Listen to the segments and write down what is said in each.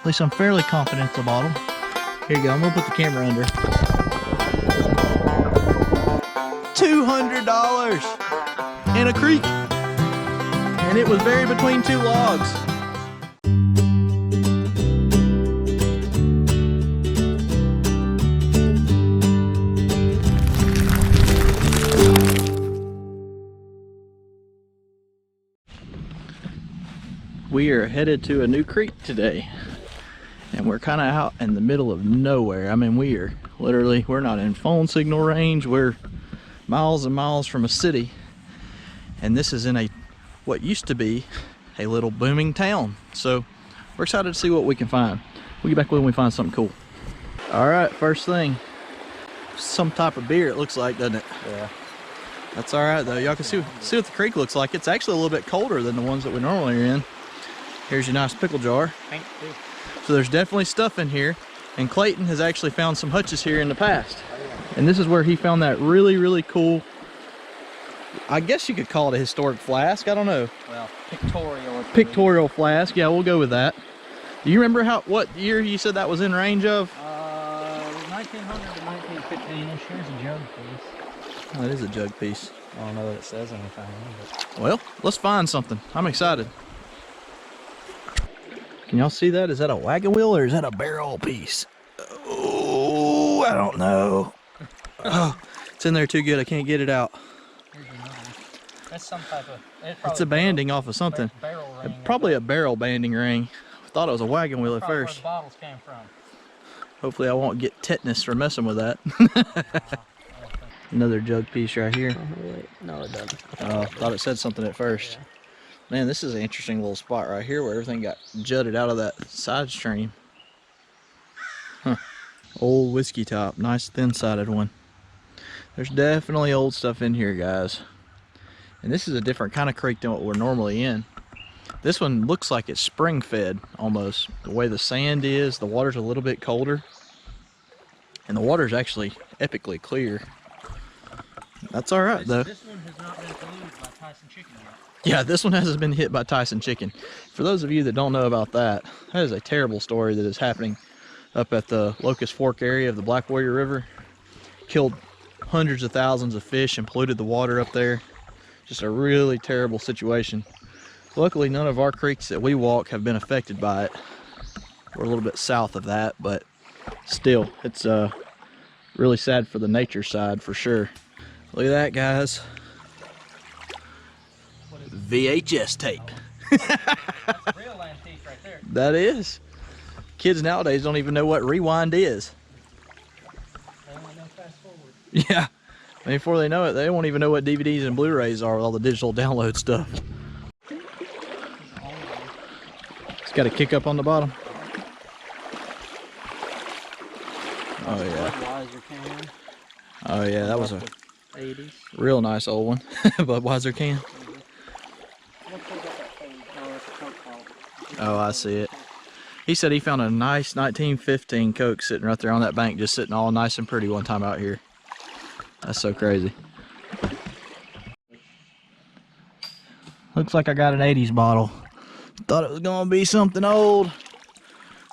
least I'm fairly confident it's a bottle. Here you go, I'm gonna put the camera under. $200 in a creek. And it was buried between two logs. We are headed to a new creek today, and we're kind of out in the middle of nowhere. I mean, we're not in phone signal range. We're miles and miles from a city, and this is in what used to be a little booming town. So we're excited to see what we can find. We'll get back when we find something cool. All right, first thing, some type of beer it looks like, doesn't it? Yeah. That's all right though. Y'all can see what the creek looks like. It's actually a little bit colder than the ones that we normally are in. Here's your nice pickle jar. Thank you. So there's definitely stuff in here, and Clayton has actually found some hutches here in the past. And this is where he found that really, really cool, I guess you could call it a historic flask. I don't know. Well, pictorial. Pictorial flask. Yeah, we'll go with that. Do you remember what year you said that was in range of? 1900 to 1915-ish. Here's a jug piece. Oh, that is a jug piece. I don't know that it says anything. But... Well, let's find something. I'm excited. Can y'all see that? Is that a wagon wheel or is that a barrel piece? Oh, I don't know. Oh, it's in there too good. I can't get it out. That's some type of... It's a banding off of something. Barrel ring. Probably a barrel banding ring. I thought it was a wagon wheel at first. Where the bottles came from. Hopefully I won't get tetanus for messing with that. Another jug piece right here. No, it doesn't. Oh, thought it said something at first. Man, this is an interesting little spot right here where everything got jutted out of that side stream. Huh. Old whiskey top. Nice thin-sided one. There's definitely old stuff in here, guys. And this is a different kind of creek than what we're normally in. This one looks like it's spring-fed almost. The way the sand is, the water's a little bit colder. And the water's actually epically clear. That's all right, though. This one has not been polluted by Tyson chicken yet. Yeah, this one hasn't been hit by Tyson chicken. For those of you that don't know about that, that is a terrible story that is happening up at the Locust Fork area of the Black Warrior River. Killed hundreds of thousands of fish and polluted the water up there. Just a really terrible situation. Luckily, none of our creeks that we walk have been affected by it. We're a little bit south of that, but still, it's really sad for the nature side for sure. Look at that, guys. VHS tape. That's real antique right there. That is. Kids nowadays don't even know what rewind is. They don't know fast forward. Yeah. And before they know it, they won't even know what DVDs and Blu-rays are with all the digital download stuff. It's got a kick up on the bottom. Oh yeah. Oh yeah, that was a 80s. real nice old one. Budweiser can. Oh, I see it. He said he found a nice 1915 Coke sitting right there on that bank, just sitting all nice and pretty one time out here. That's so crazy. Looks like I got an 80s bottle. Thought it was gonna be something old.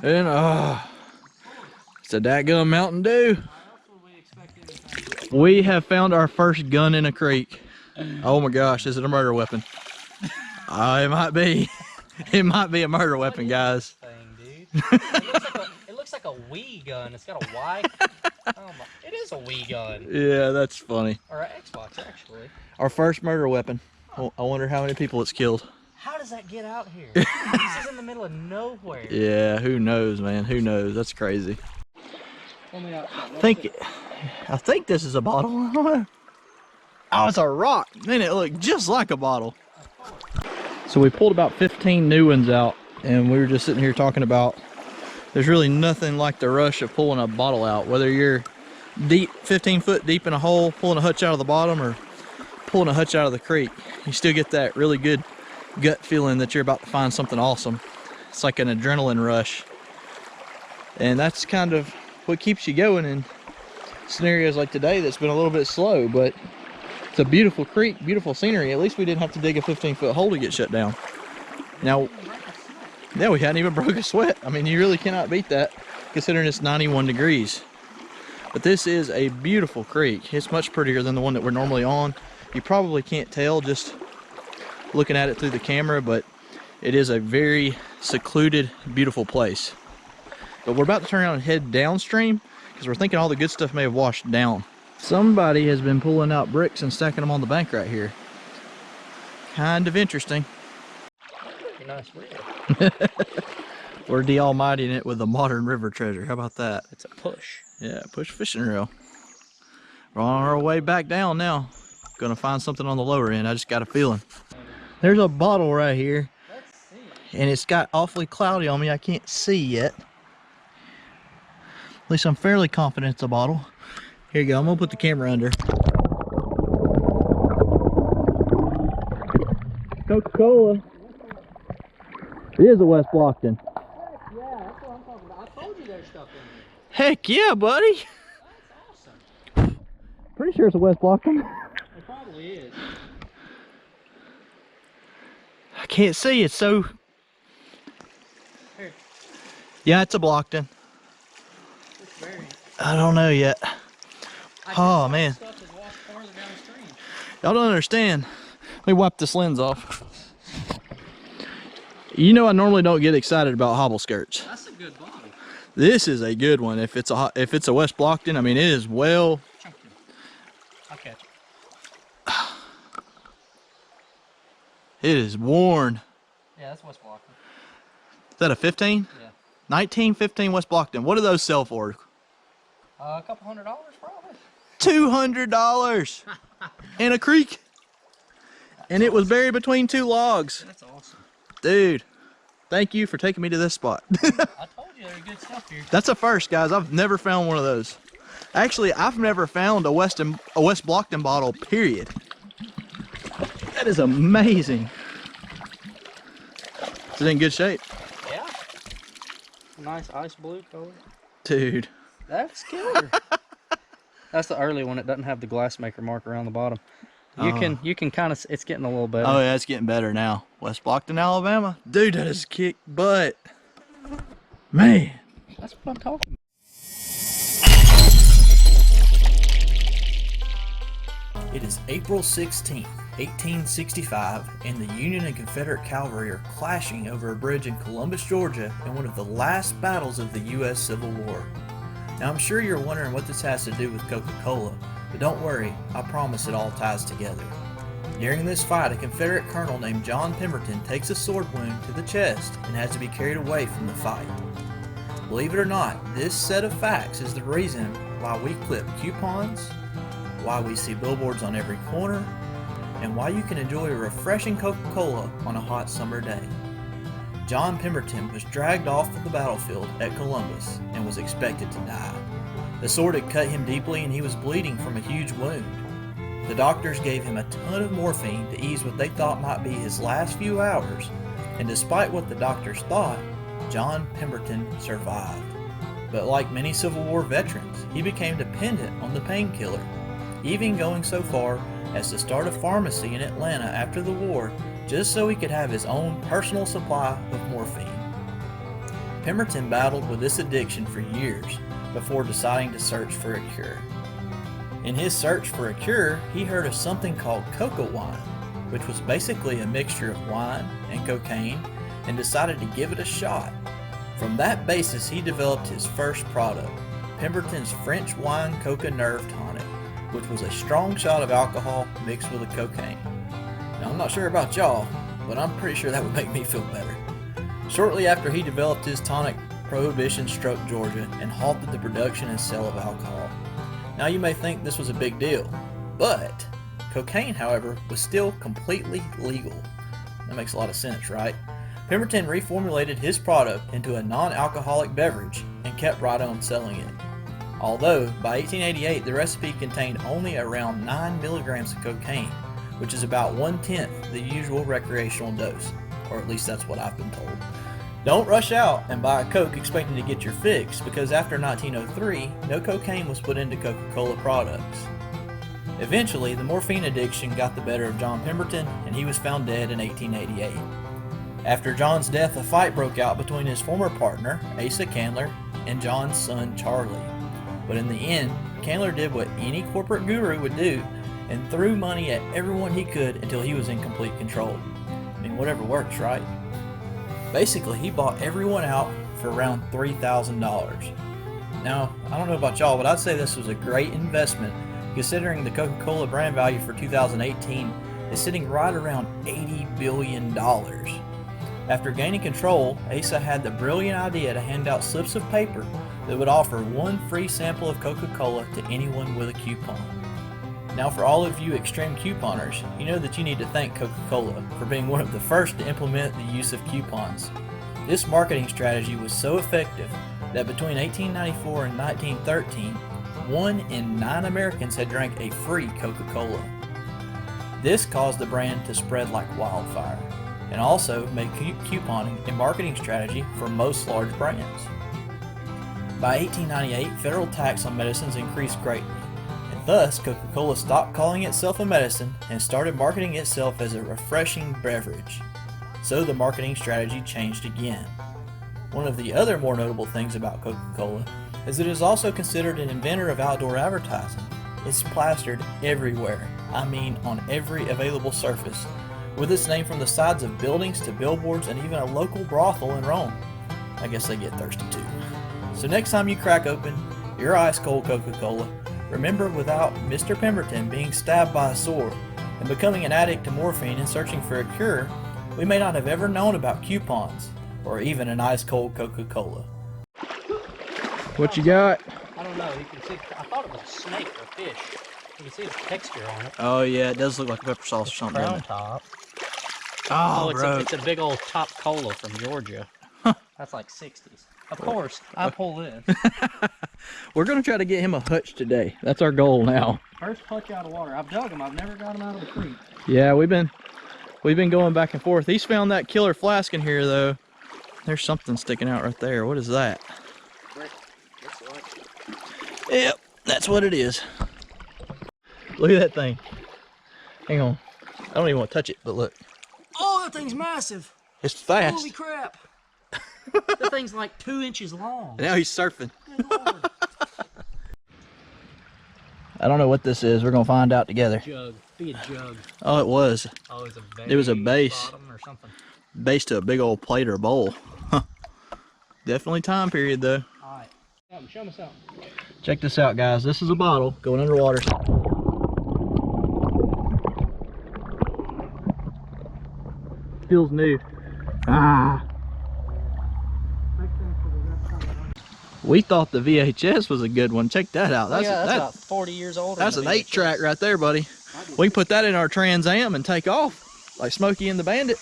And it's a dadgum Mountain Dew. We have found our first gun in a creek. Oh my gosh, is it a murder weapon? It might be. It might be a murder weapon, guys. Thing, dude. It looks like a Wii gun. It's got a Y. Oh my, it is a Wii gun. Yeah, that's funny. Or an Xbox, actually. Our first murder weapon. Well, I wonder how many people it's killed. How does that get out here? This is in the middle of nowhere. Yeah, who knows, man? Who knows? That's crazy. I think this is a bottle. I don't know. Oh, it's a rock. Man, it looked just like a bottle. So we pulled about 15 new ones out, and we were just sitting here talking about there's really nothing like the rush of pulling a bottle out, whether you're deep, 15 foot deep in a hole, pulling a hutch out of the bottom, or pulling a hutch out of the creek. You still get that really good gut feeling that you're about to find something awesome. It's like an adrenaline rush. And that's kind of what keeps you going in scenarios like today that's been a little bit slow, but it's a beautiful creek, beautiful scenery. At least we didn't have to dig a 15-foot hole to get shut down. Now, Yeah, we hadn't even broke a sweat. I mean, you really cannot beat that considering it's 91 degrees. But this is a beautiful creek. It's much prettier than the one that we're normally on. You probably can't tell just looking at it through the camera, but it is a very secluded, beautiful place. But we're about to turn around and head downstream because we're thinking all the good stuff may have washed down. Somebody has been pulling out bricks and stacking them on the bank right here. Kind of interesting. Pretty nice reel. We're de-almightying it with a modern river treasure. How about that? It's a push. Yeah, push fishing reel. We're on our way back down now. Gonna find something on the lower end. I just got a feeling. There's a bottle right here. Let's see. And it's got awfully cloudy on me. I can't see yet. At least I'm fairly confident it's a bottle. Here you go. I'm gonna put the camera under. Coca-Cola. It is a West Blockton. Yeah, that's what I'm talking about. I told you there's stuff in here. Heck yeah, buddy. That's awesome. Pretty sure it's a West Blockton. It probably is. I can't see. It's so... Here. Yeah, it's a Blockton. Which variant? I don't know yet. Oh, man. Stuff is washed farther downstream. Y'all don't understand. Let me wipe this lens off. You know I normally don't get excited about hobble skirts. That's a good bottle. This is a good one. If it's a West Blockton, I mean it is well. Chunky. I'll catch it. It is worn. Yeah, that's West Blockton. Is that a 15? Yeah. 1915 West Blockton. What do those sell for? A couple $100 probably. $200 in a creek. And it was buried between two logs. That's awesome. Dude, thank you for taking me to this spot. I told you there's good stuff here. That's a first, guys. I've never found one of those. Actually, I've never found a West Blockton bottle, period. That is amazing. Is it in good shape? Yeah. Nice ice blue color. Dude. That's killer. That's the early one. It doesn't have the glassmaker mark around the bottom. You can kind of, it's getting a little better. Oh yeah, it's getting better now. West Blockton, Alabama. Dude, that is kick butt. Man. That's what I'm talking about. It is April 16th, 1865, and the Union and Confederate cavalry are clashing over a bridge in Columbus, Georgia, in one of the last battles of the U.S. Civil War. Now I'm sure you're wondering what this has to do with Coca-Cola, but don't worry, I promise it all ties together. During this fight, a Confederate colonel named John Pemberton takes a sword wound to the chest and has to be carried away from the fight. Believe it or not, this set of facts is the reason why we clip coupons, why we see billboards on every corner, and why you can enjoy a refreshing Coca-Cola on a hot summer day. John Pemberton was dragged off of the battlefield at Columbus and was expected to die. The sword had cut him deeply and he was bleeding from a huge wound. The doctors gave him a ton of morphine to ease what they thought might be his last few hours, and despite what the doctors thought, John Pemberton survived. But like many Civil War veterans, he became dependent on the painkiller, even going so far as to start a pharmacy in Atlanta after the war just so he could have his own personal supply of morphine. Pemberton battled with this addiction for years before deciding to search for a cure. In his search for a cure, he heard of something called coca wine, which was basically a mixture of wine and cocaine, and decided to give it a shot. From that basis, he developed his first product, Pemberton's French wine coca nerve tonic, which was a strong shot of alcohol mixed with a cocaine. Now, I'm not sure about y'all, but I'm pretty sure that would make me feel better. Shortly after he developed his tonic, Prohibition struck Georgia and halted the production and sale of alcohol. Now you may think this was a big deal, but cocaine, however, was still completely legal. That makes a lot of sense, right? Pemberton reformulated his product into a non-alcoholic beverage and kept right on selling it. Although, by 1888, the recipe contained only around 9 milligrams of cocaine, which is about 1/10 the usual recreational dose, or at least that's what I've been told. Don't rush out and buy a Coke expecting to get your fix, because after 1903, no cocaine was put into Coca-Cola products. Eventually, the morphine addiction got the better of John Pemberton, and he was found dead in 1888. After John's death, a fight broke out between his former partner, Asa Candler, and John's son, Charlie. But in the end, Candler did what any corporate guru would do and threw money at everyone he could until he was in complete control. I mean, whatever works, right? Basically, he bought everyone out for around $3,000. Now, I don't know about y'all, but I'd say this was a great investment considering the Coca-Cola brand value for 2018 is sitting right around $80 billion. After gaining control, Asa had the brilliant idea to hand out slips of paper that would offer one free sample of Coca-Cola to anyone with a coupon. Now, for all of you extreme couponers, you know that you need to thank Coca-Cola for being one of the first to implement the use of coupons. This marketing strategy was so effective that between 1894 and 1913, 1 in 9 Americans had drank a free Coca-Cola. This caused the brand to spread like wildfire, and also made couponing a marketing strategy for most large brands. By 1898, federal tax on medicines increased greatly, and thus Coca-Cola stopped calling itself a medicine and started marketing itself as a refreshing beverage. So the marketing strategy changed again. One of the other more notable things about Coca-Cola is that it is also considered an inventor of outdoor advertising. It's plastered everywhere, I mean on every available surface, with its name from the sides of buildings to billboards and even a local brothel in Rome. I guess they get thirsty too. So next time you crack open your ice cold Coca-Cola, remember without Mr. Pemberton being stabbed by a sword and becoming an addict to morphine and searching for a cure, we may not have ever known about coupons or even an ice cold Coca-Cola. What you got? I don't know. You can see. I thought it was a snake or a fish. You can see the texture on it. Oh yeah, it does look like a pepper sauce or something. Crown top. Oh, it's a big old top cola from Georgia. That's like 60s. Of course, I pull this. We're gonna try to get him a hutch today. That's our goal now. First hutch out of water. I've dug them. I've never got them out of the creek. Yeah, we've been going back and forth. He's found that killer flask in here though. There's something sticking out right there. What is that? Yep, that's what it is. Look at that thing. Hang on. I don't even want to touch it, but look. Oh, that thing's massive. It's fast. Holy crap. That thing's like 2 inches long. And now he's surfing. Good Lord. I don't know what this is. We're going to find out together. Jug. Be a jug. Oh, it was. Oh, it's a base. It was a base. Bottom or something. Base to a big old plate or bowl. Huh. Definitely time period though. Alright. Show me something. Check this out, guys. This is a bottle going underwater. Feels new. Ah. We thought the VHS was a good one. Check that out. That's about 40 years old. That's an 8-track right there, buddy. We can put that in our Trans Am and take off like Smokey and the Bandit.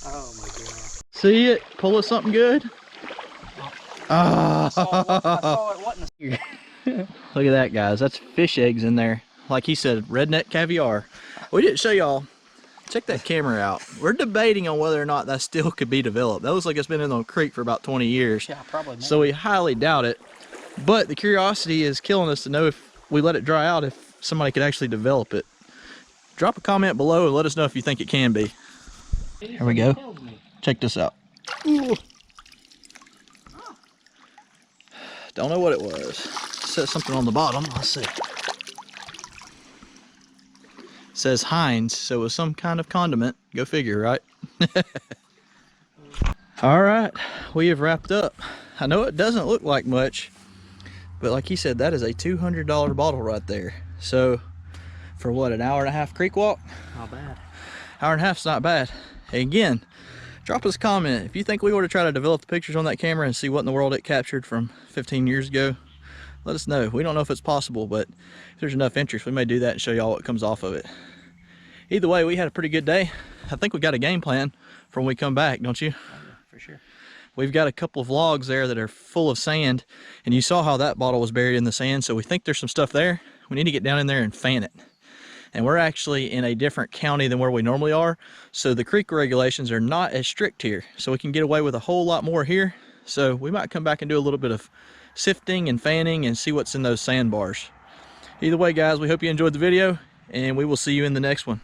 Oh my god. See it? Pull us something good. I saw it wasn't here. Look at that, guys. That's fish eggs in there. Like he said, redneck caviar. We didn't show y'all. Check that camera out. We're debating on whether or not that still could be developed. That looks like it's been in the creek for about 20 years. Yeah, probably. So we highly doubt it. But the curiosity is killing us to know if we let it dry out, if somebody could actually develop it. Drop a comment below and let us know if you think it can be. Here we go. Check this out. Ooh. Don't know what it was. It says something on the bottom. Let's see. It says Heinz, so it was some kind of condiment. Go figure, right? All right, we have wrapped up. I know it doesn't look like much, but like he said, that is a $200 bottle right there. So for what, an hour and a half creek walk? Not bad. Hour and a half's not bad. Again, drop us a comment. If you think we were to try to develop the pictures on that camera and see what in the world it captured from 15 years ago, let us know. We don't know if it's possible, but if there's enough interest, we may do that and show y'all what comes off of it. Either way, we had a pretty good day. I think we got a game plan for when we come back, don't you? Oh, yeah, for sure. We've got a couple of logs there that are full of sand, and you saw how that bottle was buried in the sand, so we think there's some stuff there. We need to get down in there and fan it. And we're actually in a different county than where we normally are, so the creek regulations are not as strict here, so we can get away with a whole lot more here. So we might come back and do a little bit of sifting and fanning and see what's in those sandbars. Either way, guys, we hope you enjoyed the video, and we will see you in the next one.